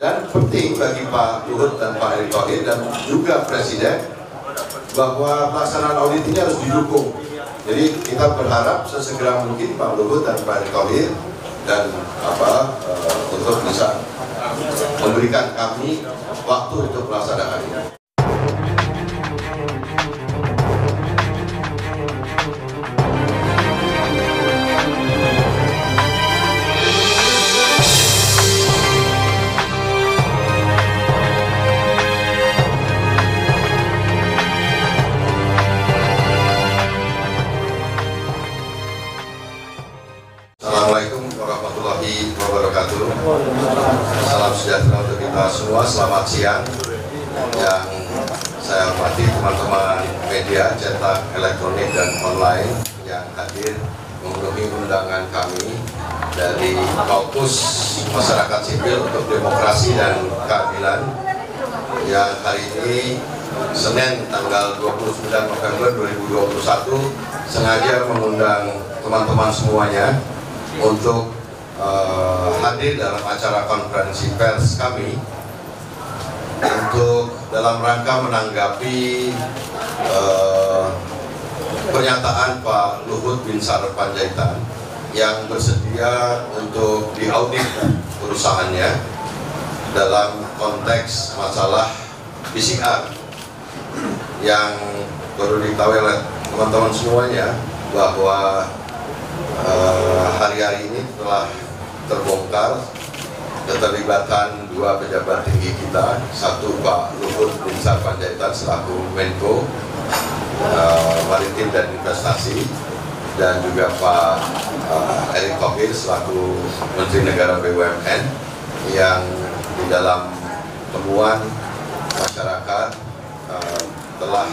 Dan penting bagi Pak Luhut dan Pak Erick Thohir dan juga Presiden bahwa pelaksanaan audit ini harus didukung. Jadi kita berharap sesegera mungkin Pak Luhut dan Pak Erick Thohir dan untuk bisa memberikan kami waktu untuk melaksanakannya. Assalamualaikum warahmatullahi wabarakatuh. Salam sejahtera untuk kita semua. Selamat siang. Yang saya hormati teman-teman media cetak, elektronik dan online yang hadir memenuhi undangan kami dari Kaukus Masyarakat Sipil untuk Demokrasi dan Keadilan yang hari ini Senin tanggal 29 November 2021 sengaja mengundang teman-teman semuanya untuk hadir dalam acara konferensi pers kami untuk dalam rangka menanggapi pernyataan Pak Luhut Binsar Panjaitan yang bersedia untuk diaudit perusahaannya dalam konteks masalah PCR yang perlu diketahui oleh teman-teman semuanya bahwa hari-hari ini telah terbongkar keterlibatan dua pejabat tinggi kita, satu Pak Luhut Binsar Panjaitan selaku Menko Maritim dan Investasi dan juga Pak Erick Thohir selaku Menteri Negara BUMN yang di dalam temuan masyarakat telah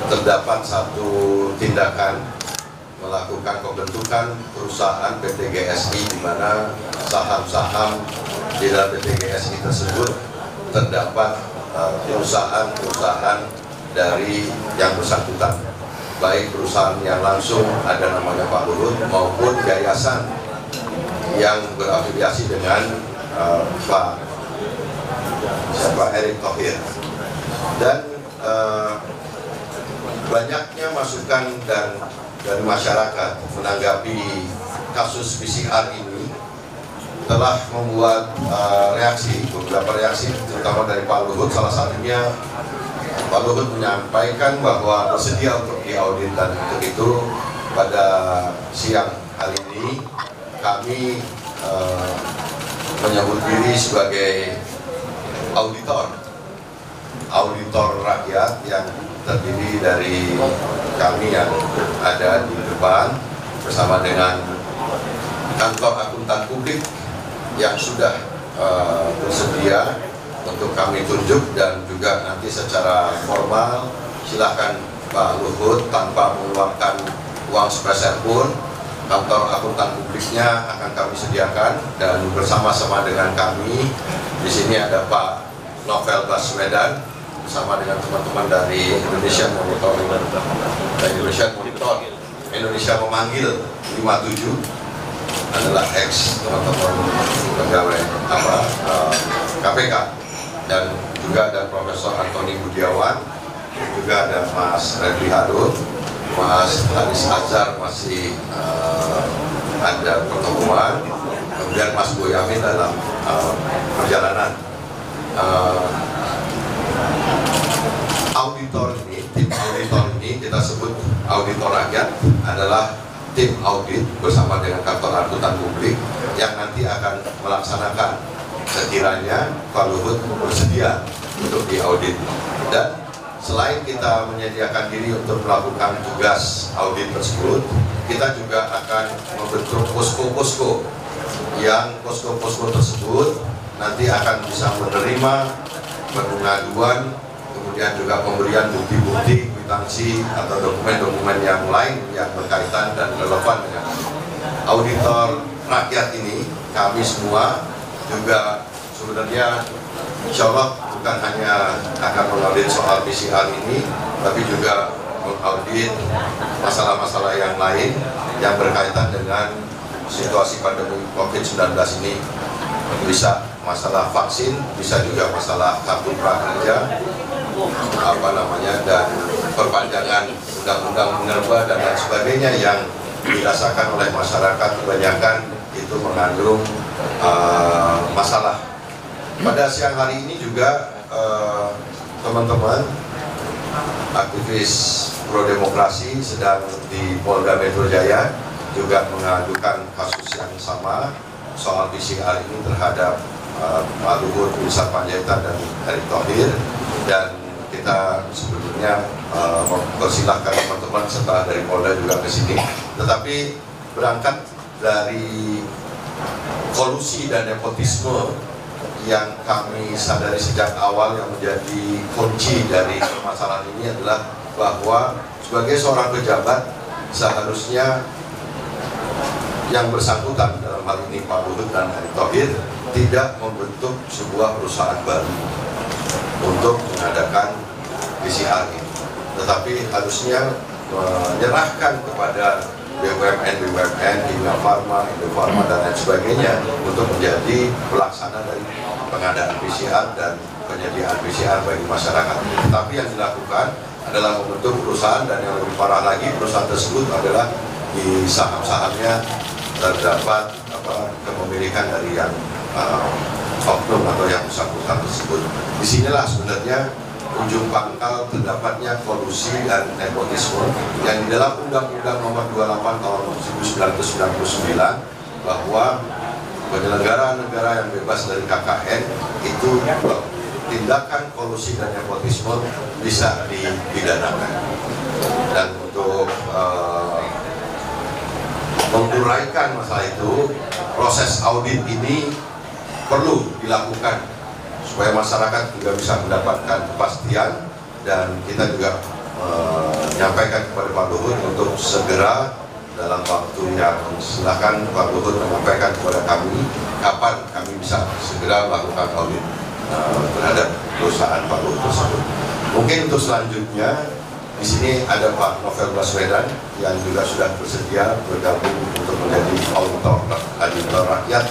terdapat satu tindakan melakukan pembentukan perusahaan PT GSI di mana saham-saham di dalam PT GSI tersebut terdapat perusahaan-perusahaan dari yang bersangkutan, baik perusahaan yang langsung ada namanya Pak Luhut maupun yayasan yang berafiliasi dengan Pak Erick Thohir. Dan banyaknya masukan dari masyarakat menanggapi kasus PCR ini telah membuat beberapa reaksi terutama dari Pak Luhut. Salah satunya Pak Luhut menyampaikan bahwa bersedia untuk diaudit, dan untuk itu pada siang hari ini kami menyebut diri sebagai auditor rakyat yang terdiri dari kami yang ada di depan bersama dengan kantor akuntan publik yang sudah bersedia untuk kami tunjuk, dan juga nanti secara formal silahkan Pak Luhut tanpa mengeluarkan uang sepeser pun kantor akuntan publiknya akan kami sediakan, dan bersama-sama dengan kami di sini ada Pak Novel Baswedan bersama dengan teman-teman dari Indonesia Monitor, Indonesia Memanggil 57 adalah ex teman-teman pegawai KPK, dan juga ada Profesor Antoni Budiawan, juga ada Mas Redli Harun, Mas Haris Azhar masih ada pertemuan, kemudian Mas Boyamin dalam perjalanan. Tim auditor ini kita sebut auditor rakyat, adalah tim audit bersama dengan kantor akuntan publik yang nanti akan melaksanakan sekiranya Pak Luhut bersedia untuk diaudit. Dan selain kita menyediakan diri untuk melakukan tugas audit tersebut, kita juga akan membentuk posko-posko yang posko-posko tersebut nanti akan bisa menerima pengaduan, kemudian juga pemberian bukti-bukti, kwitansi atau dokumen-dokumen yang lain yang berkaitan dan relevan dengan auditor rakyat ini. Kami semua juga sebenarnya insya Allah bukan hanya akan mengaudit soal PCR ini, tapi juga mengaudit masalah-masalah yang lain yang berkaitan dengan situasi pandemi COVID-19 ini. bisa masalah vaksin, bisa juga masalah kartu prakerja, dan perpanjangan undang-undang minerba dan lain sebagainya yang dirasakan oleh masyarakat kebanyakan itu mengandung masalah. Pada siang hari ini juga teman-teman aktivis pro demokrasi sedang di Polda Metro Jaya juga mengadukan kasus yang sama soal PCR ini terhadap Pak Luhut Binsar Panjaitan dan Erick Thohir, dan kita sebetulnya mempersilahkan teman-teman setelah dari Polda juga ke sini. Tetapi berangkat dari kolusi dan nepotisme yang kami sadari sejak awal yang menjadi kunci dari permasalahan ini adalah bahwa sebagai seorang pejabat seharusnya yang bersangkutan dalam hal ini Pak Luhut dan Erick Thohir tidak membentuk sebuah perusahaan baru untuk mengadakan PCR ini, tetapi harusnya menyerahkan kepada BUMN, Kimia Farma, Indofarma dan lain sebagainya untuk menjadi pelaksana dari pengadaan PCR dan penyediaan PCR bagi masyarakat. Tapi yang dilakukan adalah membentuk perusahaan, dan yang lebih parah lagi perusahaan tersebut adalah di saham-sahamnya terdapat kepemilikan dari yang oknum atau yang bersangkutan tersebut. Disinilah sebenarnya ujung pangkal terdapatnya kolusi dan nepotisme yang di dalam Undang-Undang Nomor 28 Tahun 1999 bahwa penyelenggara negara yang bebas dari KKN itu tindakan kolusi dan nepotisme bisa dipidanakan. Dan untuk menguraikan masalah itu, proses audit ini perlu dilakukan supaya masyarakat juga bisa mendapatkan kepastian, dan kita juga menyampaikan kepada Pak Luhut untuk segera dalam waktu yang silakan Pak Luhut menyampaikan kepada kami kapan kami bisa segera melakukan audit terhadap perusahaan Pak Luhut tersebut. Mungkin untuk selanjutnya di sini ada Pak Novel Baswedan yang juga sudah bersedia bergabung untuk menjadi auditor rakyat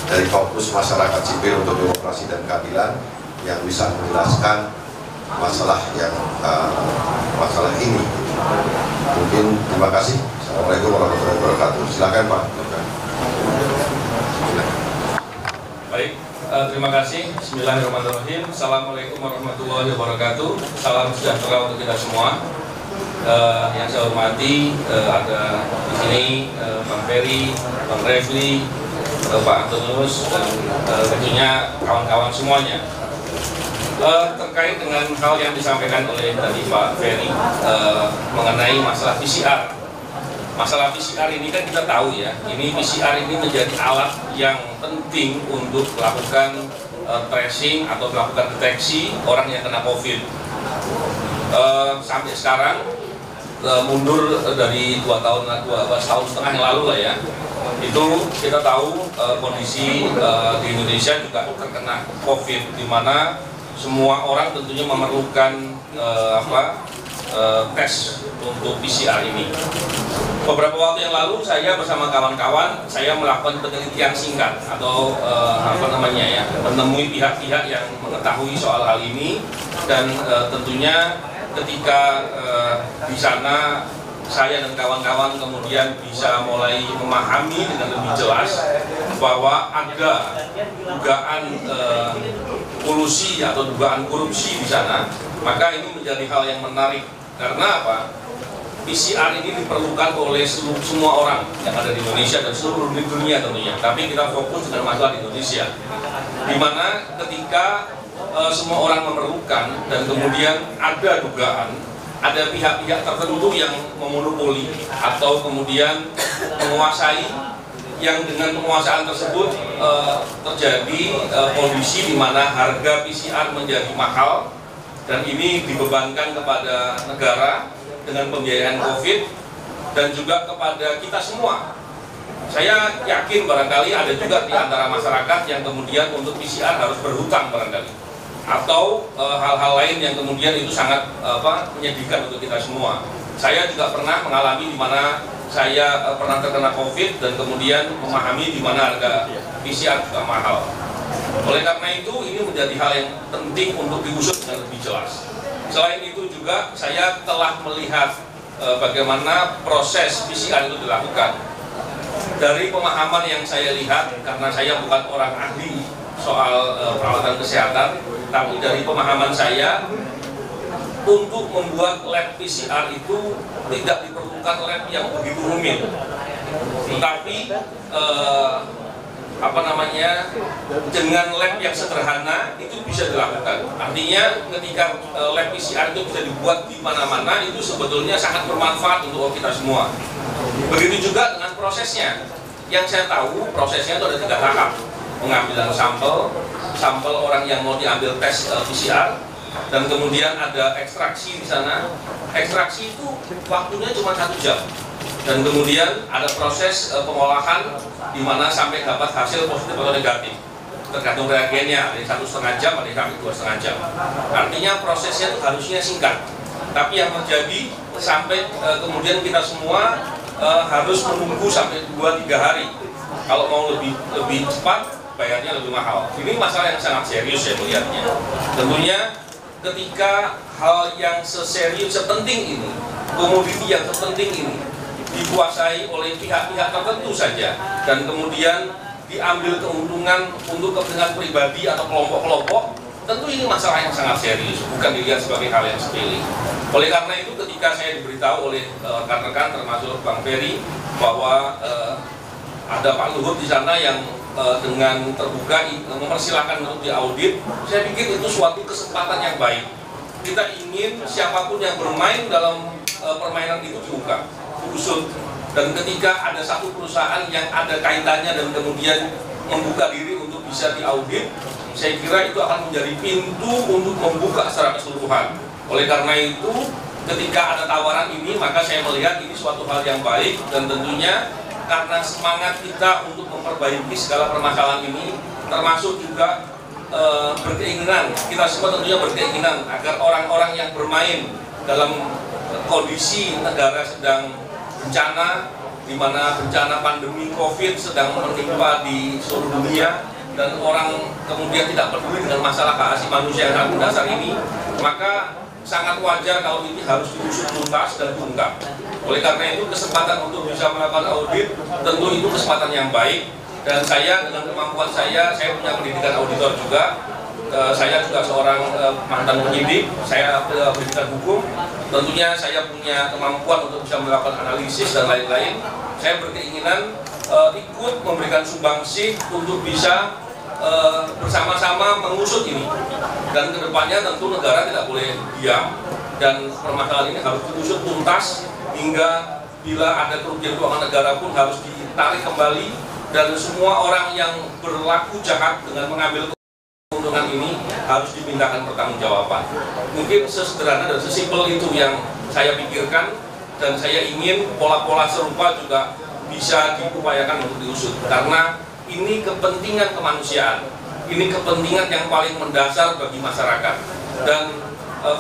dari Fokus Masyarakat Sipil untuk Demokrasi dan Keadilan yang bisa menjelaskan masalah masalah ini. Mungkin terima kasih. Assalamualaikum warahmatullahi wabarakatuh. Silakan Pak. Baik, terima kasih. Bismillahirrahmanirrahim. Assalamualaikum warahmatullahi wabarakatuh. Salam sejahtera untuk kita semua. Yang saya hormati ada di sini Bang Ferry, Bang Refli, Pak Antonius, dan tentunya kawan-kawan semuanya. Terkait dengan hal yang disampaikan oleh tadi Pak Ferry mengenai masalah PCR. Masalah PCR ini kan kita tahu ya, ini PCR ini menjadi alat yang penting untuk melakukan tracing atau melakukan deteksi orang yang kena COVID. Sampai sekarang mundur dari 12 tahun setengah yang lalu lah ya, itu kita tahu kondisi di Indonesia juga terkena COVID, di mana semua orang tentunya memerlukan tes untuk PCR ini. Beberapa waktu yang lalu saya bersama kawan-kawan saya melakukan penelitian singkat atau menemui pihak-pihak yang mengetahui soal hal ini, dan tentunya ketika di sana saya dan kawan-kawan kemudian bisa mulai memahami dengan lebih jelas bahwa ada dugaan kolusi atau dugaan korupsi di sana. Maka ini menjadi hal yang menarik, karena apa? PCR ini diperlukan oleh semua orang yang ada di Indonesia dan seluruh dunia tentunya. Tapi kita fokus dengan masalah di Indonesia, di mana ketika semua orang memerlukan dan kemudian ada dugaan, ada pihak-pihak tertentu yang memonopoli atau kemudian menguasai, yang dengan penguasaan tersebut terjadi kondisi di mana harga PCR menjadi mahal, dan ini dibebankan kepada negara dengan pembiayaan COVID dan juga kepada kita semua. Saya yakin barangkali ada juga di antara masyarakat yang kemudian untuk PCR harus berhutang barangkali, atau hal-hal lain yang kemudian itu sangat menyedihkan untuk kita semua. Saya juga pernah mengalami di mana saya pernah terkena COVID dan kemudian memahami di mana harga PCR juga mahal. Oleh karena itu, ini menjadi hal yang penting untuk diusut dengan lebih jelas. Selain itu juga, saya telah melihat bagaimana proses PCR itu dilakukan. Dari pemahaman yang saya lihat, karena saya bukan orang ahli soal perawatan kesehatan, tapi dari pemahaman saya, untuk membuat lab PCR itu tidak diperlukan lab yang begitu rumit, tetapi dengan lab yang sederhana itu bisa dilakukan. Artinya ketika lab PCR itu bisa dibuat di mana-mana, itu sebetulnya sangat bermanfaat untuk kita semua. Begitu juga dengan prosesnya. Yang saya tahu prosesnya itu ada 3 tahap: pengambilan sampel orang yang mau diambil tes PCR, dan kemudian ada ekstraksi di sana. Ekstraksi itu waktunya cuma 1 jam, dan kemudian ada proses pengolahan di mana sampai dapat hasil positif atau negatif, tergantung reagennya. Ada yang 1,5 jam, ada yang sampai 2,5 jam. Artinya prosesnya itu harusnya singkat, tapi yang terjadi sampai kemudian kita semua harus menunggu sampai 2-3 hari. Kalau mau lebih cepat, bayarnya lebih mahal. Ini masalah yang sangat serius saya melihatnya. Tentunya ketika hal yang sepenting ini, komoditi yang sepenting ini dikuasai oleh pihak-pihak tertentu saja, dan kemudian diambil keuntungan untuk kepentingan pribadi atau kelompok-kelompok, tentu ini masalah yang sangat serius, bukan dilihat sebagai hal yang sepele. Oleh karena itu, ketika saya diberitahu oleh rekan-rekan termasuk Bang Ferry bahwa ada Pak Luhut di sana yang dengan terbuka mempersilahkan untuk diaudit, saya pikir itu suatu kesempatan yang baik. Kita ingin siapapun yang bermain dalam permainan itu diungkap, diusut, dan ketika ada satu perusahaan yang ada kaitannya dan kemudian membuka diri untuk bisa diaudit, saya kira itu akan menjadi pintu untuk membuka secara keseluruhan. Oleh karena itu, ketika ada tawaran ini, maka saya melihat ini suatu hal yang baik, dan tentunya karena semangat kita untuk memperbaiki segala permasalahan ini, termasuk juga berkeinginan, kita semua tentunya berkeinginan agar orang-orang yang bermain dalam kondisi negara sedang bencana, di mana bencana pandemi COVID sedang menimpa di seluruh dunia, dan orang kemudian tidak peduli dengan masalah hak asasi manusia yang sangat mendasar ini, maka sangat wajar kalau ini harus diusut tuntas dan diungkap. Oleh karena itu, kesempatan untuk bisa melakukan audit tentu itu kesempatan yang baik, dan saya dengan kemampuan saya punya pendidikan auditor juga. Saya juga seorang mantan penyidik, saya pendidikan hukum. Tentunya saya punya kemampuan untuk bisa melakukan analisis dan lain-lain. Saya berkeinginan ikut memberikan sumbangsih untuk bisa bersama-sama mengusut ini, dan kedepannya tentu negara tidak boleh diam, dan permasalahan ini harus diusut tuntas hingga bila ada kerugian keuangan negara pun harus ditarik kembali, dan semua orang yang berlaku jahat dengan mengambil keuntungan ini harus dipindahkan pertanggungjawaban. Mungkin sesederhana dan sesimpel itu yang saya pikirkan, dan saya ingin pola-pola serupa juga bisa diupayakan untuk diusut, karena ini kepentingan kemanusiaan, ini kepentingan yang paling mendasar bagi masyarakat. Dan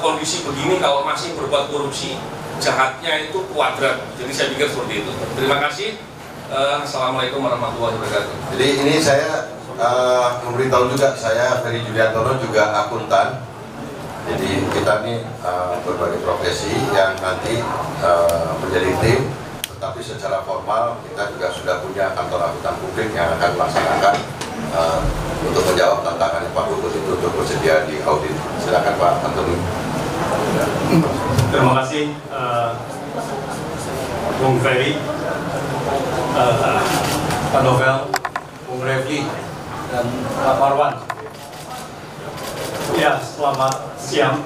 kondisi begini kalau masih berbuat korupsi, jahatnya itu kuadrat. Jadi saya pikir seperti itu. Terima kasih. Assalamualaikum warahmatullahi wabarakatuh. Jadi ini saya memberitahu juga, saya Ferry Juliantono juga akuntan. Jadi kita ini berbagai profesi yang nanti menjadi tim, tetapi secara formal kita juga sudah punya kantor akuntan publik yang akan melaksanakan untuk menjawab tantangan Pak Luhut itu untuk bersedia di audit. Silakan Pak Antoni. Terima kasih Bung Ferry, Pak Novel, Bung Refli, dan Pak Marwan. Ya, selamat siang.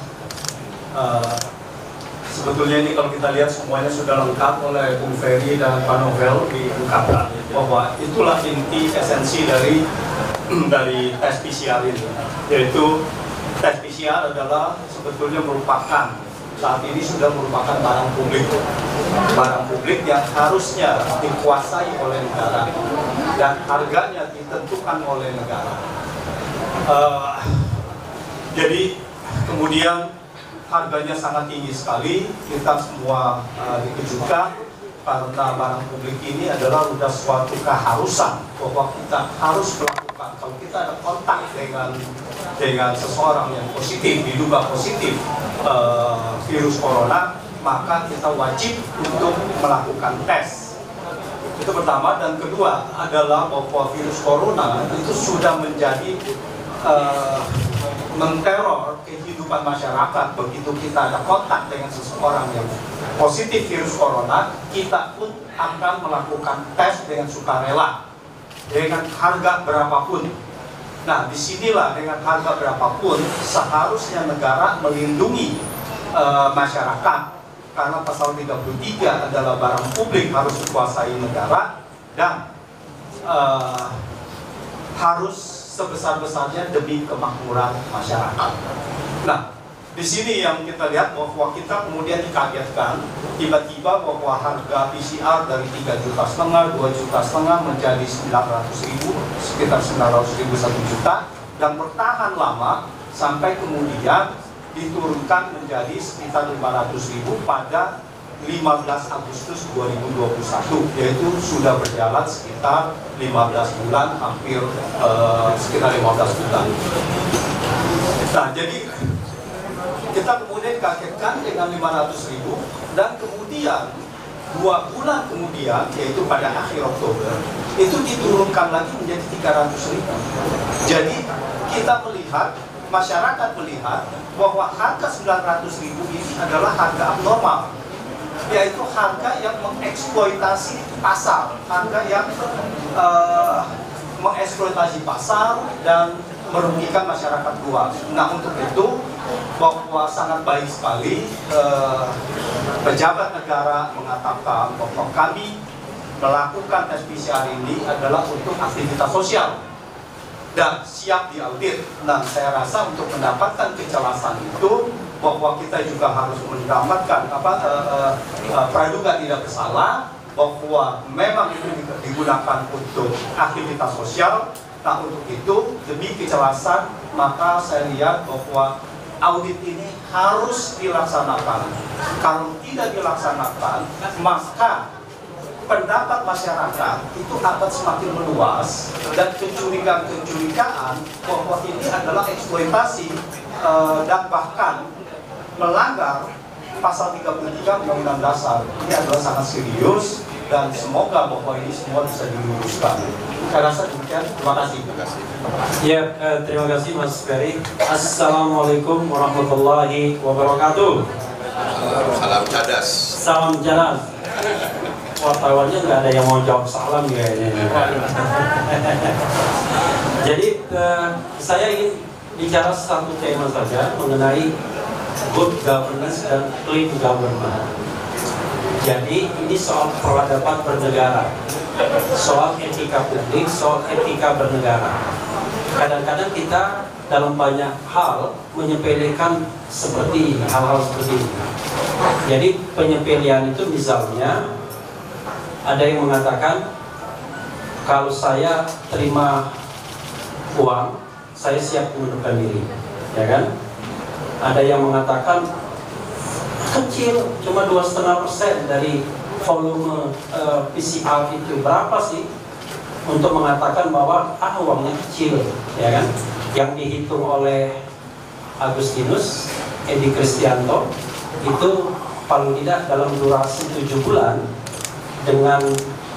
Sebetulnya ini kalau kita lihat semuanya sudah lengkap oleh Bung Ferry dan Pak Novel diungkapkan bahwa itulah inti esensi dari tes PCR ini, yaitu tes PCR adalah sebetulnya merupakan, saat ini sudah merupakan barang publik yang harusnya dikuasai oleh negara dan harganya ditentukan oleh negara. Jadi kemudian harganya sangat tinggi sekali, kita semua dikejutkan karena barang publik ini adalah sudah suatu keharusan bahwa kita harus melakukan masyarakat, kalau kita ada kontak dengan seseorang yang positif, diduga positif virus corona, maka kita wajib untuk melakukan tes. Itu pertama. Dan kedua adalah bahwa virus corona itu sudah menjadi menteror kehidupan masyarakat. Begitu kita ada kontak dengan seseorang yang positif virus corona, kita pun akan melakukan tes dengan sukarela, dengan harga berapapun. Nah, disinilah dengan harga berapapun seharusnya negara melindungi masyarakat. Karena pasal 33 adalah barang publik harus dikuasai negara dan harus sebesar-besarnya demi kemakmuran masyarakat. Nah, di sini yang kita lihat bahwa kita kemudian dikagetkan tiba-tiba bahwa harga PCR dari 3,5 juta, 2,5 juta menjadi 900.000, sekitar 900.000 1 juta, dan bertahan lama sampai kemudian diturunkan menjadi sekitar 500.000 pada 15 Agustus 2021, yaitu sudah berjalan sekitar 15 bulan, hampir sekitar 15 bulan. Nah, jadi kita kemudian kagetkan dengan 500.000, dan kemudian 2 bulan kemudian, yaitu pada akhir Oktober, itu diturunkan lagi menjadi 300.000. Jadi kita melihat, masyarakat melihat bahwa harga 900.000 ini adalah harga abnormal, yaitu harga yang mengeksploitasi pasar, harga yang mengeksploitasi pasar dan merugikan masyarakat luas. Nah, untuk itu bahwa sangat baik sekali pejabat negara mengatakan bahwa kami melakukan tes PCR ini adalah untuk aktivitas sosial dan siap diaudit. Dan saya rasa untuk mendapatkan kejelasan itu bahwa kita juga harus mendapatkan praduga tidak bersalah, bahwa memang itu digunakan untuk aktivitas sosial. Nah, untuk itu demi kejelasan maka saya lihat bahwa audit ini harus dilaksanakan. Kalau tidak dilaksanakan, maka pendapat masyarakat itu akan semakin meluas dan kecurigaan bahwa ini adalah eksploitasi dan bahkan melanggar pasal 33 Undang-Undang Dasar. Ini adalah sangat serius dan semoga bahwa ini semua bisa diluruskan. Saya rasa demikian. Terima kasih. Ya, terima kasih Mas Ferry. Assalamualaikum warahmatullahi wabarakatuh. Salam cadas. Salam jalan. Wartawannya nggak ada yang mau jawab salam kayaknya. Jadi saya ingin bicara satu tema saja mengenai good governance dan clean government. Jadi ini soal peradaban bernegara, soal etika publik, soal etika bernegara. Kadang-kadang kita dalam banyak hal menyepelekan seperti hal-hal seperti ini. Jadi penyepelean itu misalnya ada yang mengatakan kalau saya terima uang, saya siap mengundurkan diri, ya kan? Ada yang mengatakan kecil, cuma 2,5% dari volume PCR itu. Berapa sih untuk mengatakan bahwa uangnya kecil, ya kan? Yang dihitung oleh Agustinus Edi Kristianto itu paling tidak dalam durasi 7 bulan dengan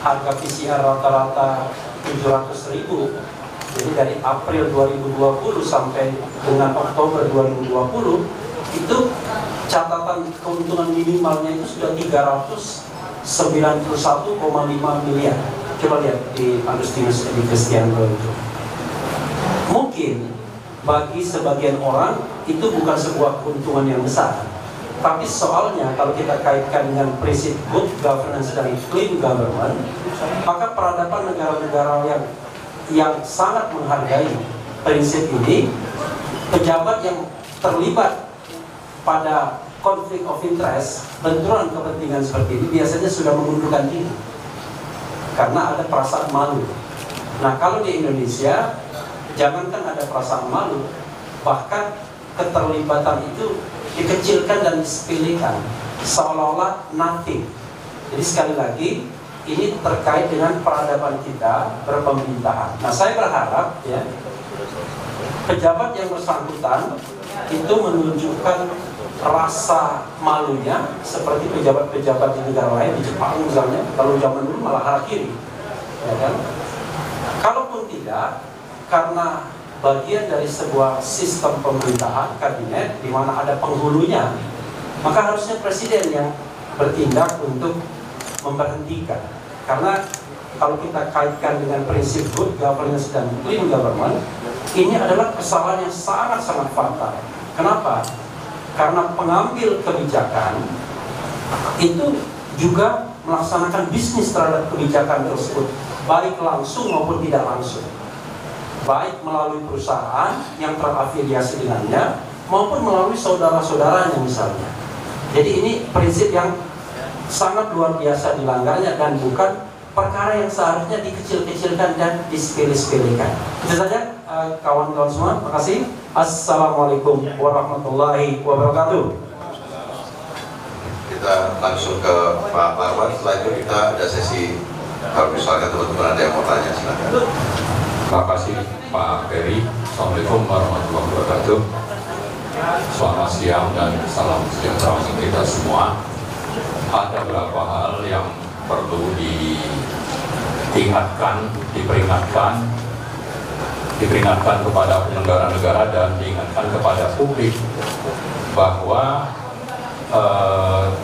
harga PCR rata-rata 700.000. Jadi dari April 2020 sampai dengan Oktober 2020 itu catatan keuntungan minimalnya itu sudah 391,5 miliar. Coba lihat di Agustinus Edi Kristianto itu. Mungkin bagi sebagian orang itu bukan sebuah keuntungan yang besar, tapi soalnya kalau kita kaitkan dengan prinsip good governance dan clean government, maka peradaban negara-negara yang sangat menghargai prinsip ini, pejabat yang terlibat pada konflik of interest, benturan kepentingan seperti ini biasanya sudah mengundurkan diri karena ada perasaan malu. Nah, kalau di Indonesia jangankan ada perasaan malu, bahkan keterlibatan itu dikecilkan dan disepelekan seolah-olah nothing. Jadi sekali lagi ini terkait dengan peradaban kita berpemerintahan. Nah, saya berharap ya pejabat yang bersangkutan itu menunjukkan rasa malunya seperti pejabat-pejabat di negara lain, di Jepang misalnya, kalau zaman dulu malah harakiri, ya kan? Kalaupun tidak, karena bagian dari sebuah sistem pemerintahan kabinet di mana ada penghulunya, maka harusnya presiden yang bertindak untuk memberhentikan. Karena kalau kita kaitkan dengan prinsip good governance dan clean government, ini adalah kesalahan yang sangat-sangat fatal. Kenapa? Karena pengambil kebijakan itu juga melaksanakan bisnis terhadap kebijakan tersebut, baik langsung maupun tidak langsung, baik melalui perusahaan yang terafiliasi dengannya maupun melalui saudara-saudaranya misalnya. Jadi ini prinsip yang sangat luar biasa dilanggarnya dan bukan perkara yang seharusnya dikecil-kecilkan dan disepele-sepelekan. Itu saja kawan-kawan semua, terima kasih. Assalamualaikum warahmatullahi wabarakatuh. Kita langsung ke Pak Marwan. Setelah itu kita ada sesi kalau misalkan teman-teman ada yang mau tanya, silakan. Terima kasih Pak Ferry. Assalamualaikum warahmatullahi wabarakatuh. Selamat siang dan salam sejahtera untuk kita semua. Ada beberapa hal yang perlu diingatkan, diperingatkan kepada penyelenggara negara dan diingatkan kepada publik bahwa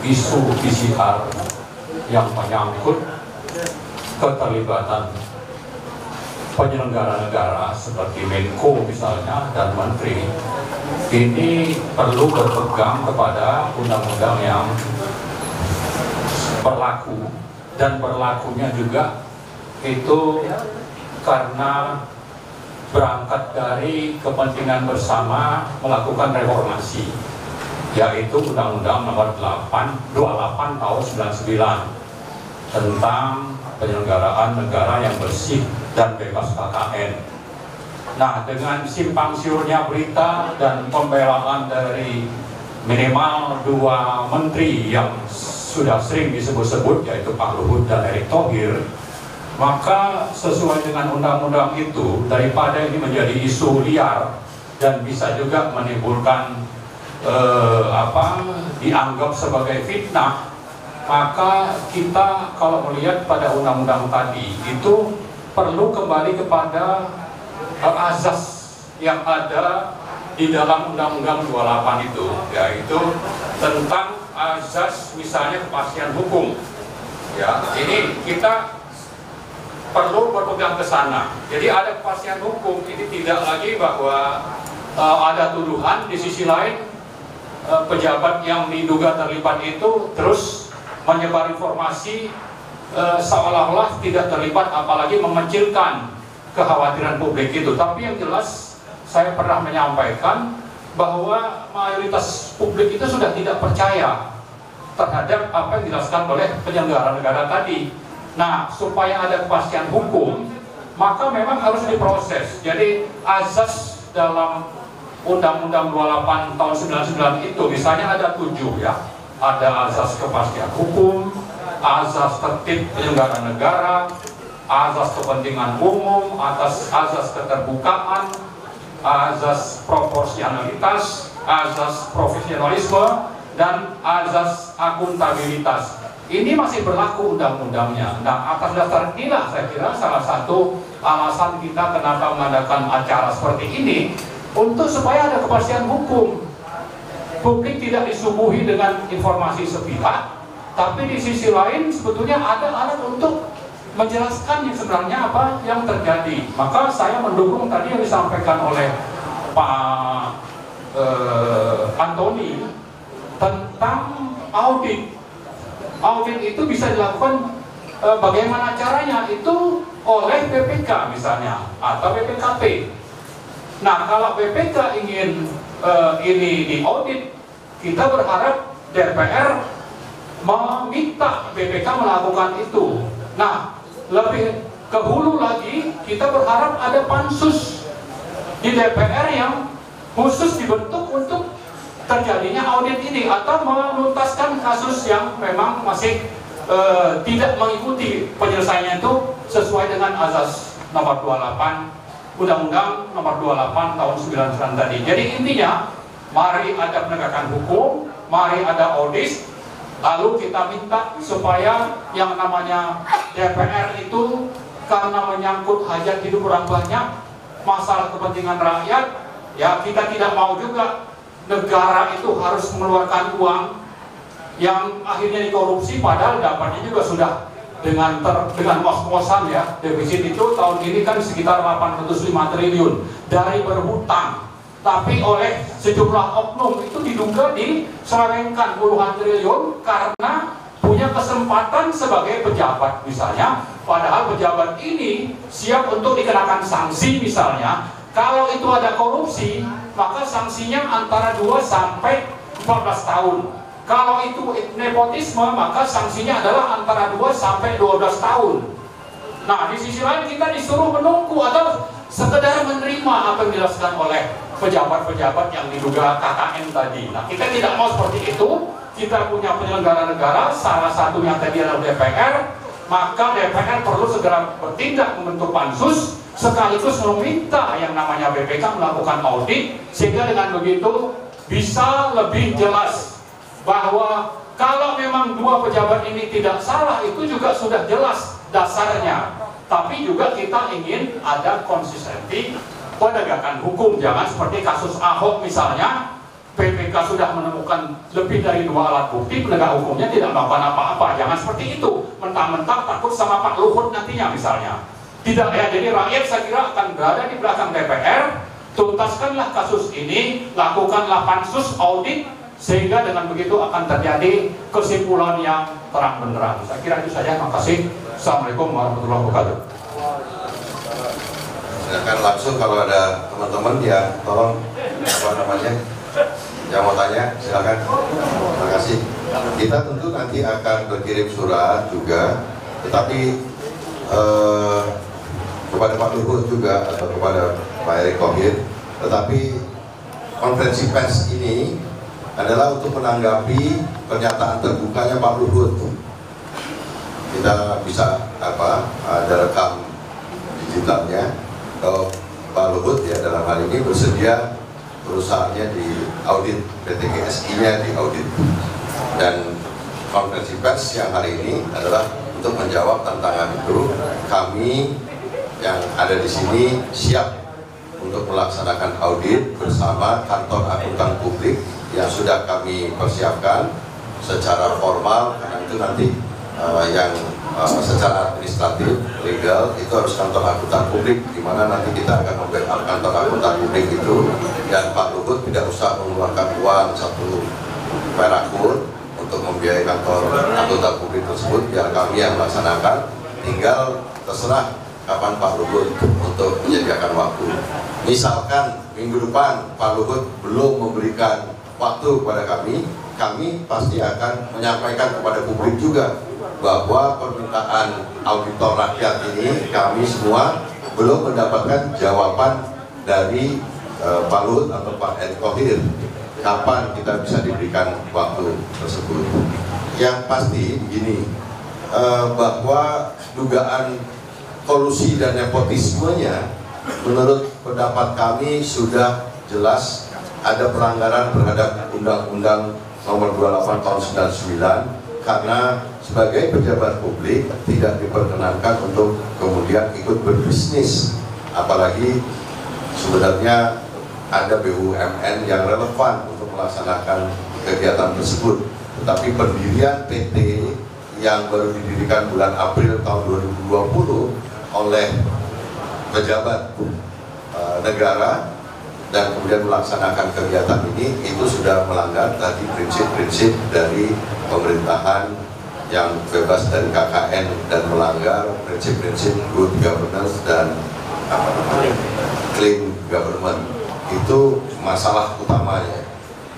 isu PCR yang menyangkut keterlibatan penyelenggara negara seperti Menko misalnya dan Menteri ini perlu berpegang kepada undang-undang yang berlaku, dan berlakunya juga itu karena berangkat dari kepentingan bersama melakukan reformasi, yaitu Undang-Undang Nomor 28 Tahun 99 tentang penyelenggaraan negara yang bersih dan bebas KKN. Nah, dengan simpang siurnya berita dan pembelaan dari minimal dua menteri yang sudah sering disebut-sebut, yaitu Pak Luhut dan Erick Thohir, maka sesuai dengan undang-undang itu, daripada ini menjadi isu liar dan bisa juga menimbulkan dianggap sebagai fitnah, maka kita kalau melihat pada undang-undang tadi itu perlu kembali kepada azas yang ada di dalam Undang-Undang 28 itu, yaitu tentang azas misalnya kepastian hukum. Ya, ini kita perlu berpegang ke sana. Jadi ada kepastian hukum, ini tidak lagi bahwa ada tuduhan di sisi lain pejabat yang diduga terlibat itu terus menyebar informasi seolah-olah tidak terlibat, apalagi memecilkan kekhawatiran publik itu. Tapi yang jelas saya pernah menyampaikan bahwa mayoritas publik itu sudah tidak percaya terhadap apa yang dijelaskan oleh penyelenggara negara tadi. Nah, supaya ada kepastian hukum, maka memang harus diproses. Jadi azas dalam Undang-Undang 28 tahun 99 itu misalnya ada 7 ya. Ada azas kepastian hukum, azas tertib penyelenggara negara, azas kepentingan umum, azas keterbukaan, azas proporsionalitas, azas profesionalisme, dan azas akuntabilitas. Ini masih berlaku undang-undangnya. Nah, atas dasar inilah saya kira salah satu alasan kita kenapa mengadakan acara seperti ini, untuk supaya ada kepastian hukum. Publik tidak disuguhi dengan informasi sepihak, tapi di sisi lain sebetulnya ada alat untuk menjelaskan yang sebenarnya apa yang terjadi. Maka saya mendukung tadi yang disampaikan oleh Pak Antoni tentang audit. Audit itu bisa dilakukan bagaimana caranya, itu oleh BPK misalnya atau BPKP. Nah, kalau BPK ingin ini diaudit, kita berharap DPR meminta BPK melakukan itu. Nah, lebih ke hulu lagi, kita berharap ada pansus di DPR yang khusus dibentuk untuk terjadinya audit ini, atau menuntaskan kasus yang memang masih tidak mengikuti penyelesaiannya itu sesuai dengan azas nomor 28 Undang-Undang nomor 28 tahun 99 tadi. Jadi intinya, mari ada penegakan hukum, mari ada audit, lalu kita minta supaya yang namanya DPR itu karena menyangkut hajat hidup orang banyak, masalah kepentingan rakyat, ya kita tidak mau juga negara itu harus mengeluarkan uang yang akhirnya dikorupsi, padahal dapatnya juga sudah dengan ngos-ngosan ya. Defisit itu tahun ini kan sekitar 805 triliun dari berhutang, tapi oleh sejumlah oknum itu diduga diselewengkan puluhan triliun karena punya kesempatan sebagai pejabat misalnya, padahal pejabat ini siap untuk dikenakan sanksi misalnya. Kalau itu ada korupsi, maka sanksinya antara 2 sampai 14 tahun. Kalau itu nepotisme, maka sanksinya adalah antara 2 sampai 12 tahun. Nah, di sisi lain kita disuruh menunggu atau sekedar menerima apa yang dijelaskan oleh pejabat-pejabat yang diduga KKN tadi. Nah, kita tidak mau seperti itu. Kita punya penyelenggara negara, salah satunya tadi adalah DPR, maka DPR perlu segera bertindak membentuk pansus, sekaligus meminta yang namanya BPK melakukan audit, sehingga dengan begitu bisa lebih jelas bahwa kalau memang 2 pejabat ini tidak salah, itu juga sudah jelas dasarnya. Tapi juga kita ingin ada konsistensi penegakan hukum. Jangan seperti kasus Ahok misalnya, BPK sudah menemukan lebih dari 2 alat bukti, penegak hukumnya tidak melakukan apa-apa. Jangan seperti itu, mentang-mentang takut sama Pak Luhut nantinya misalnya. Tidak ya, jadi rakyat saya kira akan berada di belakang DPR. Tuntaskanlah kasus ini, lakukanlah pansus audit, sehingga dengan begitu akan terjadi kesimpulan yang terang benderang. Saya kira itu saja. Terima kasih. Assalamualaikum warahmatullahi wabarakatuh. Silakan langsung kalau ada teman-teman yang tolong yang mau tanya, silakan. Terima kasih. Kita tentu nanti akan berkirim surat juga, tetapi kepada Pak Luhut juga atau kepada Pak Erick Thohir, tetapi konferensi pers ini adalah untuk menanggapi pernyataan terbukanya Pak Luhut. Kita bisa ada rekam digitalnya kalau Pak Luhut ya dalam hal ini bersedia perusahaannya di audit, PT GSI-nya di audit, dan konferensi pers yang hari ini adalah untuk menjawab tantangan itu. Kami yang ada di sini siap untuk melaksanakan audit bersama kantor akuntan publik yang sudah kami persiapkan secara formal, karena itu nanti yang secara administratif, legal itu harus kantor akuntan publik, di mana nanti kita akan membackup kantor akuntan publik itu, dan Pak Luhut tidak usah mengeluarkan uang 1 perak pun untuk membiayai kantor akuntan publik tersebut, biar kami yang melaksanakan. Tinggal terserah kapan Pak Luhut untuk menyediakan waktu. Misalkan minggu depan Pak Luhut belum memberikan waktu kepada kami pasti akan menyampaikan kepada publik juga bahwa permintaan auditor rakyat ini kami semua belum mendapatkan jawaban dari Pak Luhut atau Pak Erick Thohir kapan kita bisa diberikan waktu tersebut. Yang pasti begini, bahwa dugaan kolusi dan nepotismenya menurut pendapat kami sudah jelas ada pelanggaran terhadap Undang-Undang nomor 28 tahun 99, karena sebagai pejabat publik tidak diperkenankan untuk kemudian ikut berbisnis, apalagi sebenarnya ada BUMN yang relevan untuk melaksanakan kegiatan tersebut. Tetapi pendirian PT yang baru didirikan bulan April tahun 2020 oleh pejabat negara dan kemudian melaksanakan kegiatan ini, itu sudah melanggar tadi prinsip-prinsip dari pemerintahan yang bebas dari KKN dan melanggar prinsip-prinsip good governance dan clean government. Itu masalah utamanya.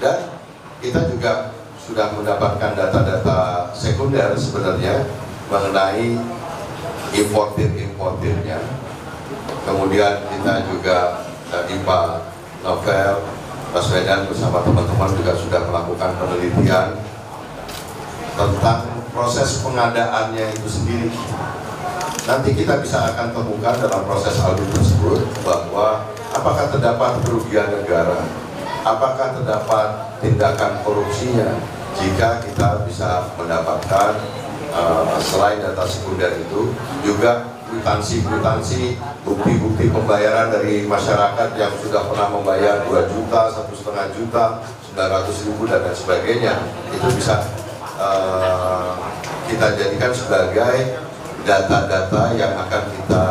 Dan kita juga sudah mendapatkan data-data sekunder sebenarnya mengenai importirnya. Kemudian kita juga tadi Pak Novel Baswedan bersama teman-teman juga sudah melakukan penelitian tentang proses pengadaannya itu sendiri. Nanti kita bisa akan temukan dalam proses audit tersebut bahwa apakah terdapat kerugian negara, apakah terdapat tindakan korupsinya, jika kita bisa mendapatkan selain data sekunder itu juga kwitansi-kwitansi, bukti-bukti pembayaran dari masyarakat yang sudah pernah membayar 2 juta, 1,5 juta, 900.000 dan lain sebagainya. Itu bisa kita jadikan sebagai data-data yang akan kita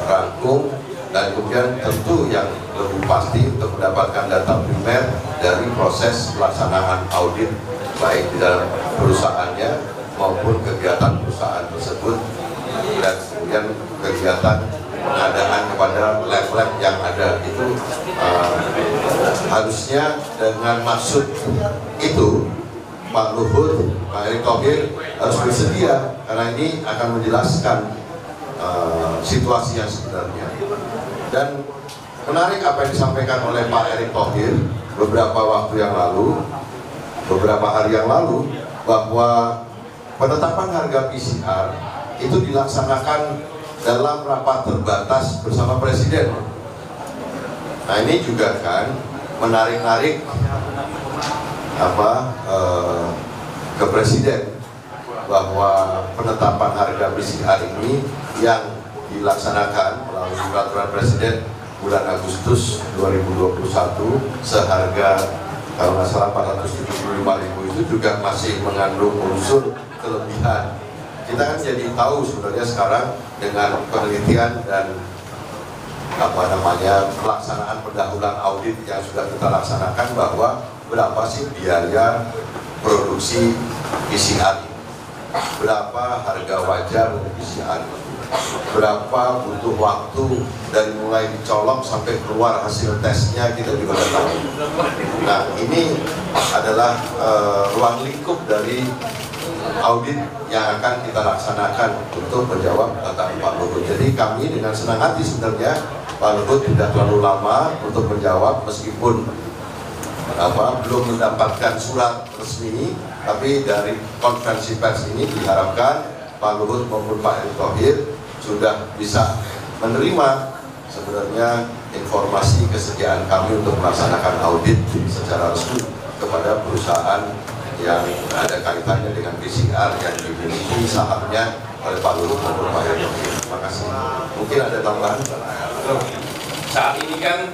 rangkum, dan kemudian tentu yang lebih pasti untuk mendapatkan data primer dari proses pelaksanaan audit baik di dalam perusahaannya maupun kegiatan perusahaan tersebut, dan kemudian kegiatan pengadaan kepada lab-lab yang ada. Itu harusnya dengan maksud itu Pak Luhut, Pak Erick Thohir harus bersedia, karena ini akan menjelaskan situasi yang sebenarnya. Dan menarik apa yang disampaikan oleh Pak Erick Thohir beberapa waktu yang lalu, beberapa hari yang lalu, bahwa penetapan harga PCR itu dilaksanakan dalam rapat terbatas bersama Presiden. Nah, ini juga kan menarik-narik ke Presiden bahwa penetapan harga PCR ini yang dilaksanakan melalui peraturan Presiden bulan Agustus 2021 seharga kalau nggak salah 475.000 itu juga masih mengandung unsur kelebihan. Kita kan jadi tahu sebenarnya sekarang dengan penelitian dan pelaksanaan pendahuluan audit yang sudah kita laksanakan, bahwa berapa sih biaya produksi PCR ini, berapa harga wajar PCR, berapa butuh waktu dari mulai dicolok sampai keluar hasil tesnya, kita juga sudah tahu. Nah, ini adalah ruang lingkup dari audit yang akan kita laksanakan untuk menjawab pertanyaan Pak Luhut. Jadi kami dengan senang hati sebenarnya Pak Luhut tidak terlalu lama untuk menjawab, meskipun belum mendapatkan surat resmi, tapi dari konferensi pers ini diharapkan Pak Luhut maupun Pak Erick Thohir sudah bisa menerima sebenarnya informasi kesediaan kami untuk melaksanakan audit secara resmi kepada perusahaan yang ada kaitannya dengan PCR yang dimiliki sahamnya oleh Pak Luhut maupun Pak Erick Thohir. Terima kasih. Mungkin ada tambahan? Saat ini kan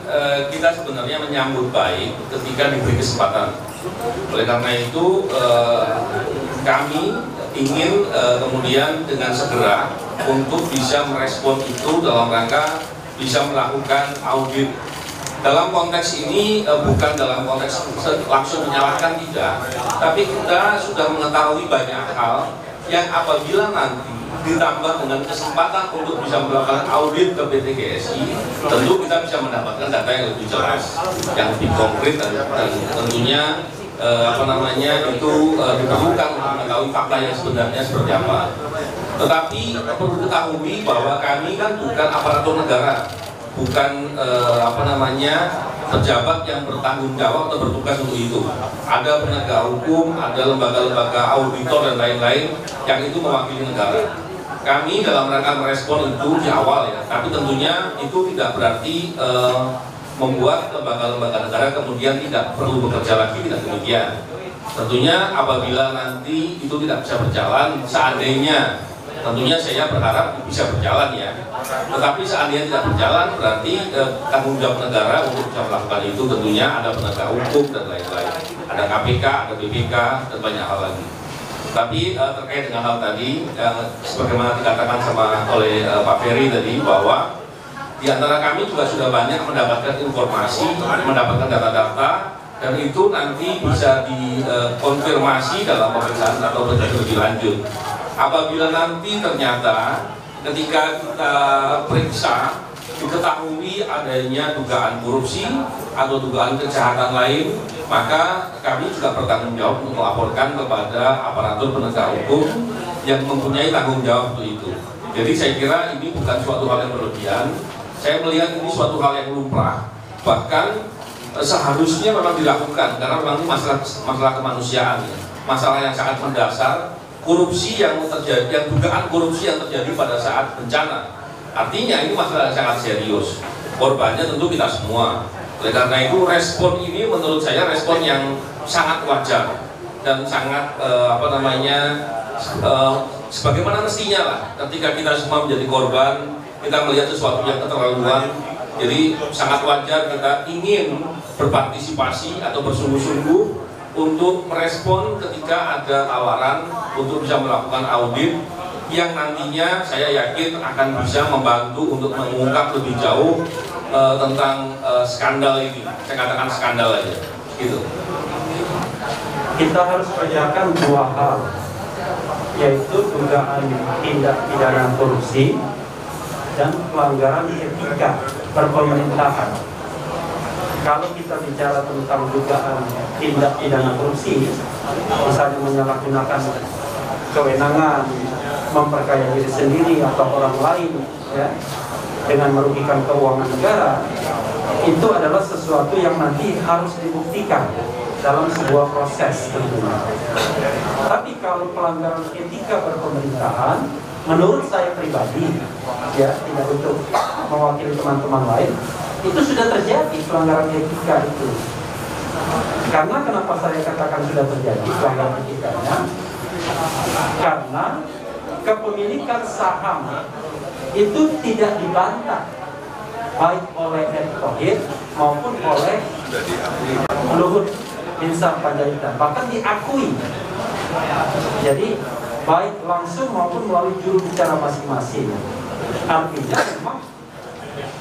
kita sebenarnya menyambut baik ketika diberi kesempatan. Oleh karena itu kami ingin kemudian dengan segera untuk bisa merespon itu dalam rangka bisa melakukan audit. Dalam konteks ini bukan dalam konteks langsung menyalahkan, tidak, tapi kita sudah mengetahui banyak hal yang apabila nanti ditambah dengan kesempatan untuk bisa melakukan audit ke PT GSI, tentu kita bisa mendapatkan data yang lebih jelas, yang lebih konkret, dan tentunya itu diperlukan untuk mengetahui fakta yang sebenarnya seperti apa. Tetapi perlu diketahui bahwa kami kan bukan aparatur negara, bukan pejabat yang bertanggung jawab atau bertugas untuk itu. Ada penegak hukum, ada lembaga-lembaga auditor dan lain-lain yang itu mewakili negara. Kami dalam rangka merespon itu di awal ya, tapi tentunya itu tidak berarti membuat lembaga-lembaga negara kemudian tidak perlu bekerja lagi, tidak demikian. Tentunya apabila nanti itu tidak bisa berjalan, seandainya, tentunya saya berharap bisa berjalan ya. Tetapi seandainya tidak berjalan, berarti tanggung jawab negara untuk bisa melakukan itu tentunya ada penegak hukum dan lain-lain. Ada KPK, ada BPK, dan banyak hal lagi. Tapi terkait dengan hal tadi, sebagaimana dikatakan oleh Pak Ferry tadi, bahwa di antara kami juga sudah banyak mendapatkan informasi, mendapatkan data-data, dan itu nanti bisa dikonfirmasi dalam pemeriksaan atau lebih lanjut. Apabila nanti ternyata ketika kita periksa diketahui adanya dugaan korupsi atau dugaan kejahatan lain, maka kami juga bertanggung jawab untuk melaporkan kepada aparatur penegak hukum yang mempunyai tanggung jawab untuk itu. Jadi saya kira ini bukan suatu hal yang berlebihan. Saya melihat ini suatu hal yang lumrah, bahkan seharusnya memang dilakukan, karena memang ini masalah kemanusiaan, masalah yang sangat mendasar korupsi yang terjadi, yang dugaan korupsi yang terjadi pada saat bencana. Artinya ini masalah yang sangat serius. Korbannya tentu kita semua. Oleh karena itu respon ini menurut saya respon yang sangat wajar dan sangat sebagaimana mestinya lah. Ketika kita semua menjadi korban, kita melihat sesuatu yang keterlaluan. Jadi sangat wajar kita ingin berpartisipasi atau bersungguh-sungguh untuk merespon ketika ada tawaran untuk bisa melakukan audit yang nantinya saya yakin akan bisa membantu untuk mengungkap lebih jauh tentang skandal ini. Saya katakan skandal aja, gitu. Kita harus bedakan dua hal, yaitu dugaan tindak pidana korupsi dan pelanggaran etika berpemerintahan. Kalau kita bicara tentang dugaan tindak pidana korupsi, misalnya menyalahgunakan kewenangan, memperkaya diri sendiri atau orang lain, ya, dengan merugikan keuangan negara, itu adalah sesuatu yang nanti harus dibuktikan dalam sebuah proses tentunya. Tapi kalau pelanggaran etika berpemerintahan, menurut saya pribadi, ya, tidak untuk mewakili teman-teman lain, itu sudah terjadi pelanggaran etika itu. Karena kenapa saya katakan sudah terjadi pelanggaran etikanya? Karena kepemilikan saham itu tidak dibantah baik oleh Erick Thohir maupun oleh Luhut Binsar Panjaitan, bahkan diakui. Jadi baik langsung maupun melalui juru bicara masing-masing. Artinya memang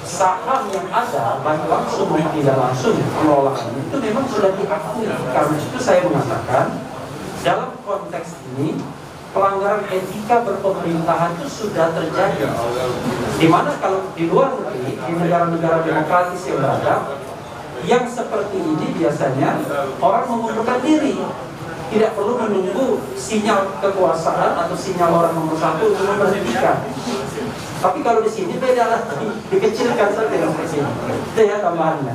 saham yang ada baik langsung maupun tidak langsung pengelolaan itu memang sudah diakui. Karena itu saya mengatakan dalam konteks ini pelanggaran etika berpemerintahan itu sudah terjadi. Dimana kalau di luar negeri, di negara-negara demokratis yang beradab, yang seperti ini biasanya orang mengundurkan diri, tidak perlu menunggu sinyal kekuasaan atau sinyal orang nomor satu untuk memberhentikan. Tapi kalau di sini beda lah, dikecilkan saja seperti ini. Itu ya tambahannya.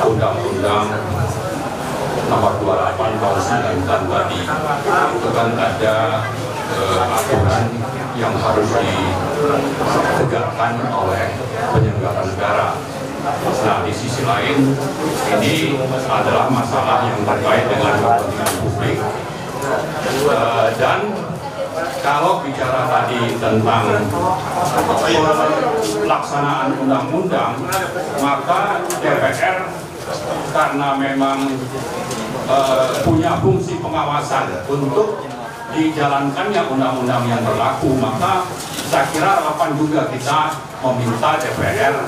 Undang-undang nomor 28 tahun 90 tadi itu kan ada aturan yang harus ditegakkan oleh penyelenggara negara. Nah, di sisi lain ini adalah masalah yang terkait dengan kepentingan publik, dan kalau bicara tadi tentang pelaksanaan undang-undang, maka DPR karena memang punya fungsi pengawasan untuk dijalankannya undang-undang yang berlaku, maka saya kira relevan juga kita meminta DPR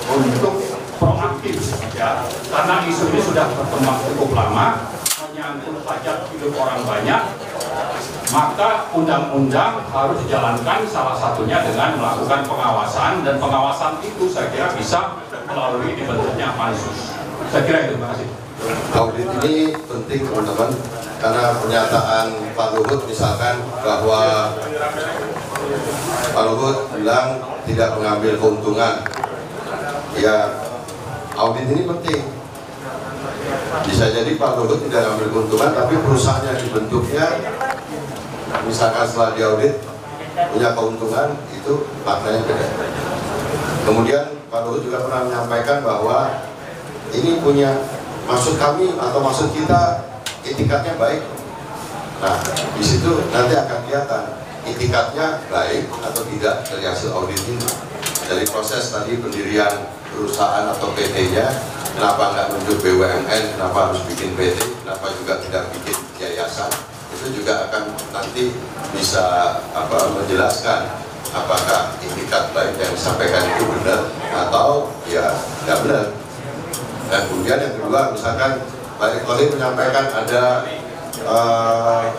untuk proaktif, ya, karena isu ini sudah berkembang cukup lama, menyangkut pajak hidup orang banyak, maka undang-undang harus dijalankan salah satunya dengan melakukan pengawasan, dan pengawasan itu saya kira bisa melalui dibentuknya pansus. Saya kira itu, terima kasih. Audit ini penting teman-teman, karena pernyataan Pak Luhut misalkan bahwa Pak Luhut bilang tidak mengambil keuntungan, ya audit ini penting. Bisa jadi Pak Luhut tidak mengambil keuntungan, tapi perusahaan yang dibentuknya misalkan setelah diaudit punya keuntungan, itu maknanya beda. Kemudian Pak Luhut juga pernah menyampaikan bahwa ini punya, maksud kami atau maksud kita itikadnya baik. Nah, di situ nanti akan kelihatan itikadnya baik atau tidak dari hasil audit ini. Dari proses tadi pendirian perusahaan atau PT-nya, kenapa nggak nunjuk BUMN, kenapa harus bikin PT, kenapa juga tidak bikin yayasan, itu juga akan nanti bisa menjelaskan apakah itikat baik yang disampaikan itu benar atau ya nggak benar. Dan kemudian yang kedua, misalkan Pak Erick Thohir menyampaikan ada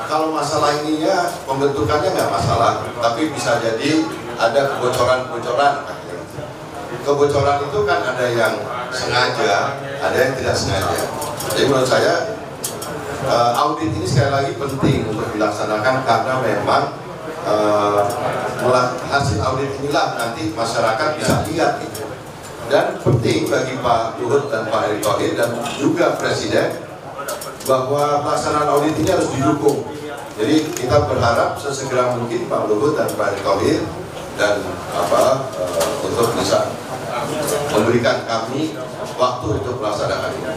kalau masalah ininya pembentukannya nggak masalah, tapi bisa jadi ada kebocoran-kebocoran. Kebocoran itu kan ada yang sengaja, ada yang tidak sengaja. Jadi menurut saya audit ini sekali lagi penting untuk dilaksanakan, karena memang hasil audit inilah nanti masyarakat bisa lihat gitu. Dan penting bagi Pak Luhut dan Pak Erick Thohir dan juga Presiden bahwa pelaksanaan audit ini harus didukung. Jadi kita berharap sesegera mungkin Pak Luhut dan Pak Erick Thohir dan untuk bisa memberikan kami waktu untuk melaksanakan ini.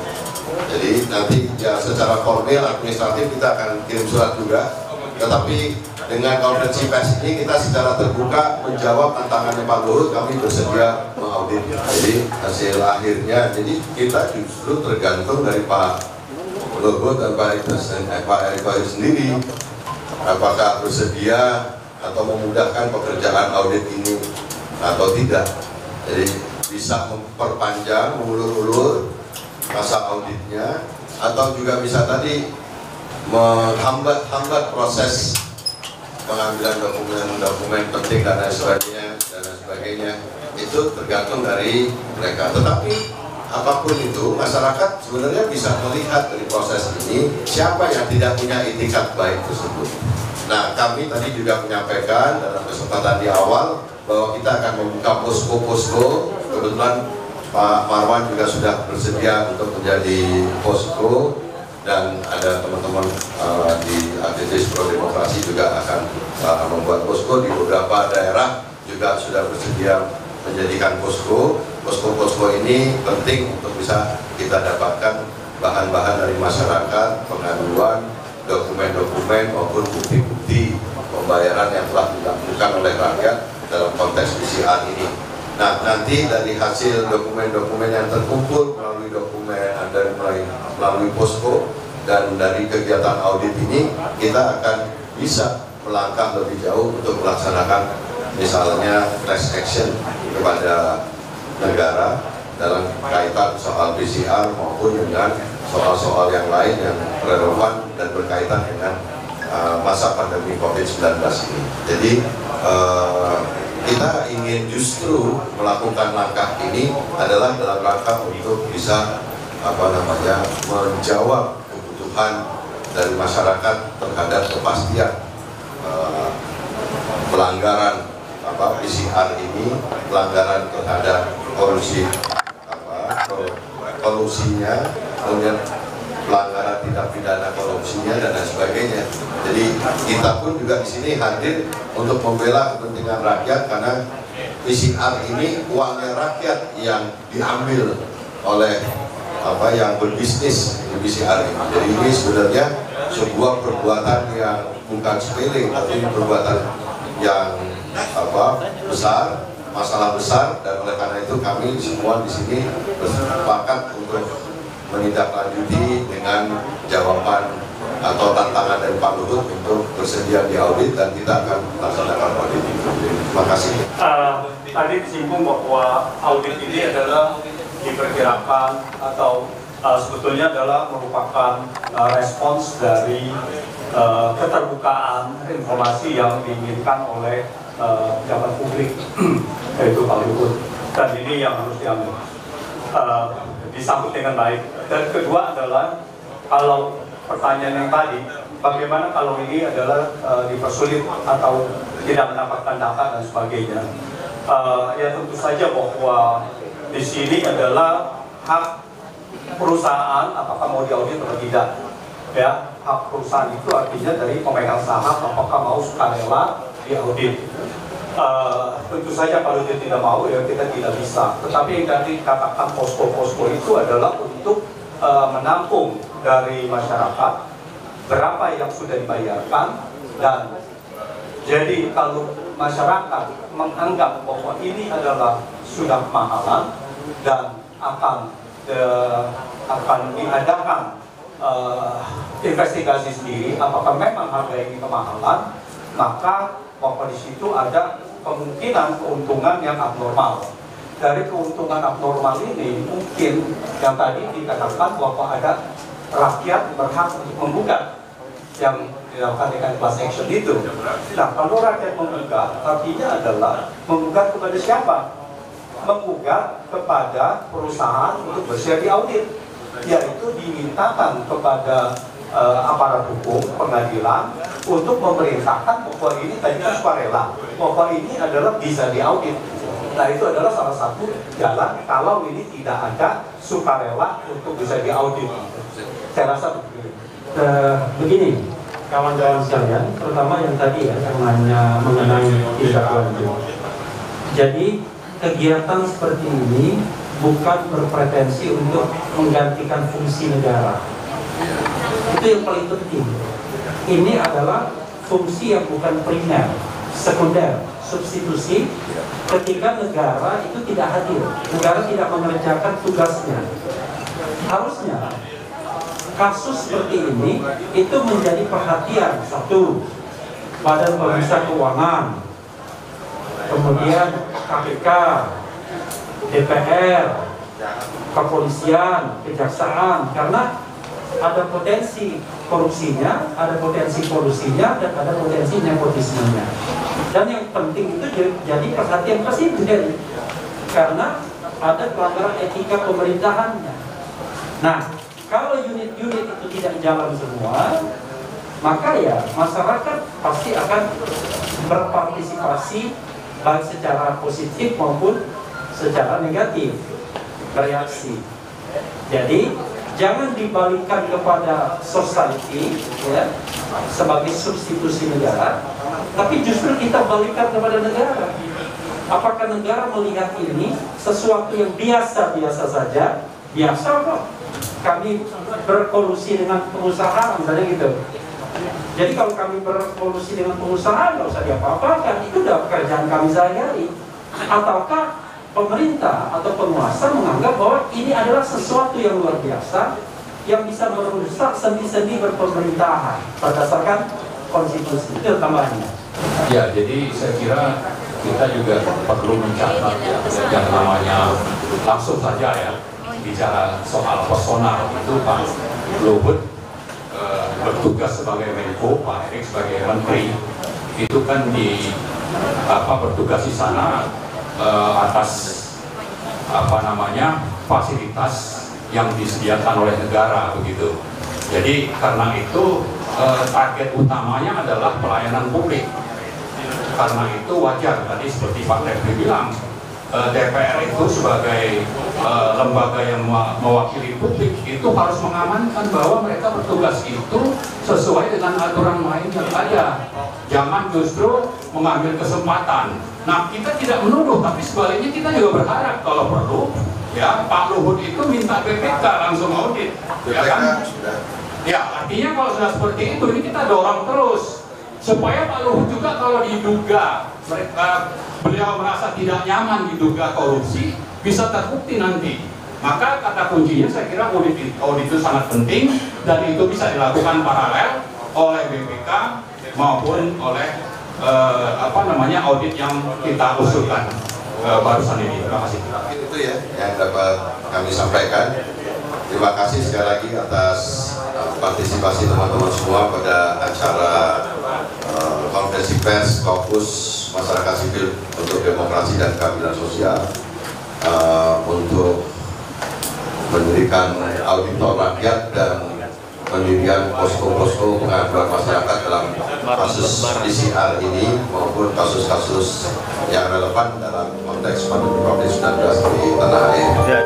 Jadi nanti ya secara formil administratif kita akan kirim surat juga, tetapi dengan konferensi pers ini kita secara terbuka menjawab tantangannya Pak Luhut, kami bersedia mengaudit. Jadi hasil akhirnya, jadi kita justru tergantung dari Pak Luhut dan Pak Erick Thohir sendiri, apakah bersedia atau memudahkan pekerjaan audit ini atau tidak. Jadi bisa memperpanjang, mengulur-ulur masa auditnya, atau juga bisa tadi menghambat proses pengambilan dokumen penting dan lain sebagainya. Itu tergantung dari mereka. Tetapi apapun itu, masyarakat sebenarnya bisa melihat dari proses ini siapa yang tidak punya itikat baik tersebut. Nah, kami tadi juga menyampaikan dalam kesempatan di awal bahwa kita akan membuka posko-posko. Kebetulan Pak Marwan juga sudah bersedia untuk menjadi posko, dan ada teman-teman di aktivis pro demokrasi juga akan membuat posko di beberapa daerah, juga sudah bersedia menjadikan posko. Posko-posko ini penting untuk bisa kita dapatkan bahan-bahan dari masyarakat, pengaduan, dokumen-dokumen maupun bukti-bukti pembayaran yang telah dilakukan oleh rakyat dalam konteks PCR ini. Nah, nanti dari hasil dokumen-dokumen yang terkumpul melalui melalui posko dan dari kegiatan audit ini, kita akan bisa melangkah lebih jauh untuk melaksanakan misalnya tax action kepada negara dalam kaitan soal PCR maupun dengan soal-soal yang lain yang relevan dan berkaitan dengan masa pandemi COVID-19 ini. Jadi kita ingin justru melakukan langkah ini adalah dalam rangka untuk bisa menjawab kebutuhan dari masyarakat terhadap kepastian pelanggaran PCR ini, pelanggaran terhadap kolusinya, kemudian pelanggaran tindak pidana korupsinya dan lain sebagainya. Jadi kita pun juga di sini hadir untuk membela kepentingan rakyat, karena PCR ini uangnya rakyat yang diambil oleh yang berbisnis di PCR ini. Jadi ini sebenarnya sebuah perbuatan yang bukan sepele, tapi perbuatan yang besar, masalah besar, dan oleh karena itu kami semua di sini bersepakat untuk menindaklanjuti dengan jawaban atau tantangan dari Pak Luhut untuk bersedia di audit, dan kita akan melaksanakan audit itu. Terima kasih. Tadi disinggung bahwa audit ini adalah diperkirakan atau sebetulnya adalah merupakan respons dari keterbukaan informasi yang diinginkan oleh pejabat publik, yaitu Pak Luhut, dan ini yang harus diambil disambut dengan baik. Dan kedua adalah, kalau pertanyaan yang tadi, bagaimana kalau ini adalah dipersulit atau tidak mendapatkan data dan sebagainya, ya tentu saja bahwa di sini adalah hak perusahaan apakah mau diaudit atau tidak. Ya, hak perusahaan itu artinya dari pemegang saham apakah mau sukarela diaudit. Tentu saja kalau dia tidak mau, ya kita tidak bisa. Tetapi yang tadi katakan posko-posko itu adalah untuk menampung dari masyarakat berapa yang sudah dibayarkan, dan jadi kalau masyarakat menganggap bahwa ini adalah sudah kemahalan dan akan diadakan investigasi sendiri apakah memang harga ini kemahalan, maka bahwa di situ ada kemungkinan keuntungan yang abnormal. Dari keuntungan abnormal ini mungkin yang tadi dikatakan bahwa ada rakyat berhak untuk menggugat yang dilakukan dengan class action itu. Nah, kalau rakyat menggugat, artinya adalah menggugat kepada siapa? Menggugat kepada perusahaan untuk bersedia di audit, yaitu dimintakan kepada aparat hukum, pengadilan, untuk memerintahkan bahwa ini tadi sukarela, bahwa ini adalah bisa diaudit. Nah itu adalah salah satu jalan kalau ini tidak ada sukarela untuk bisa diaudit. Saya rasa begini. Begini, kawan-kawan sekalian, terutama yang tadi ya, yang nanya mengenai tindak lanjut. Jadi kegiatan seperti ini bukan berpretensi untuk menggantikan fungsi negara. Itu yang paling penting. Ini adalah fungsi yang bukan primer, sekunder, substitusi ketika negara itu tidak hadir, negara tidak mengerjakan tugasnya. Harusnya kasus seperti ini itu menjadi perhatian. Satu, Badan Pemeriksa Keuangan, kemudian KPK, DPR, kepolisian, kejaksaan, karena ada potensi korupsinya, ada potensi kolusinya, dan ada potensi nepotismenya. Dan yang penting itu jadi perhatian presiden, karena ada pelanggaran etika pemerintahannya. Nah, kalau unit-unit itu tidak jalan semua, maka ya masyarakat pasti akan berpartisipasi baik secara positif maupun secara negatif, bereaksi. Jadi jangan dibalikkan kepada society ya, sebagai substitusi negara, tapi justru kita balikkan kepada negara. Apakah negara melihat ini sesuatu yang biasa-biasa saja? Biasa kok. Kami berkolusi dengan pengusaha, misalnya gitu. Jadi kalau kami berkolusi dengan pengusaha, nggak usah diapa-apakan, itu udah pekerjaan kami sehari-hari. Ataukah pemerintah atau penguasa menganggap bahwa ini adalah sesuatu yang luar biasa yang bisa merusak sendi-sendi berpemerintahan berdasarkan konstitusi. Itu tambahannya. Ya, jadi saya kira kita juga perlu mencatat yang namanya langsung saja ya, bicara soal personal itu Pak Luhut bertugas sebagai Menko, Pak Erik sebagai Menteri, itu kan bertugas di sana atas fasilitas yang disediakan oleh negara begitu. Jadi karena itu target utamanya adalah pelayanan publik. Karena itu wajar tadi seperti Pak Refli bilang, DPR itu sebagai lembaga yang mewakili publik itu harus mengamankan bahwa mereka bertugas itu sesuai dengan aturan main yang ada. Jangan justru mengambil kesempatan. Nah, kita tidak menuduh, tapi sebaliknya kita juga berharap kalau perlu ya Pak Luhut itu minta BPK langsung audit. Ya kan? Ya, artinya kalau sudah seperti itu, ini kita dorong terus supaya Pak Luhut juga kalau diduga beliau merasa tidak nyaman diduga korupsi, bisa terbukti nanti. Maka kata kuncinya saya kira audit itu sangat penting, dan itu bisa dilakukan paralel oleh BPK maupun oleh audit yang kita usulkan barusan ini. Terima kasih. Itu ya yang dapat kami sampaikan. Terima kasih sekali lagi atas partisipasi teman-teman semua pada acara konferensi pers Kaukus Masyarakat Sipil untuk Demokrasi dan Keadilan Sosial untuk mendirikan auditor rakyat dan pendirian posko-posko pengaduan masyarakat dalam kasus PCR ini maupun kasus-kasus yang relevan dalam konteks pandemi COVID-19 di tanah air.